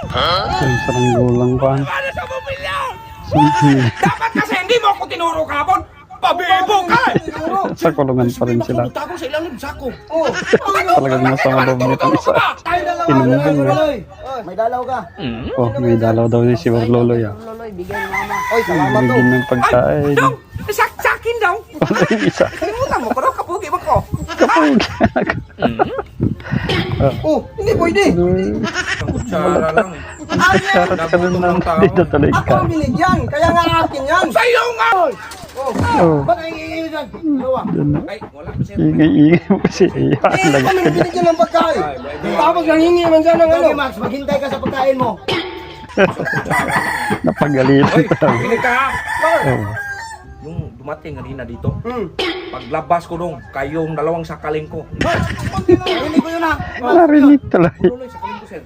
Ang saranggulang pa. Para sa mobilya! Sumpi. Dapat kasi hindi mo ako tinuro kahapon! Pabibo ka! Sa kulungan pa rin sila. Ako sa ilang sako. Talagang masama loob nitong isa. Tinumubong na. May dalaw ka. Oh, may dalaw daw ni si Loloy ah. Loloy, bigyan mo mama. Oy, salamat to. Bigyan ng pagkain. Dong! Saksakin daw! Wala yung isa. Kalimutan mo ko daw, kapugi mo ko. Kapag. Oh, hindi pwede. Kutsara lang. Charot ka nun lang. Dito tuloy Ako ka. ang binigyan, kaya nga akin yan. Sa'yo nga! Oh, Ba't ay iilan? Dalawa. Ay, wala pa siya. ingay-ingay mo kasi. Iyan, Eh, lagay kami ka dyan. binigyan ng pagkain. Tapos nangingi man siya ng ano. Max, maghintay ka sa pagkain mo. Napagalitan Hoy, talaga. kinig ka ha! Oh. Yung dumating kanina dito, paglabas ko dong, kayong dalawang sakaling ko. Hindi ko yun ha. Narinig tuloy. Tuloy, sakaling ko, sir.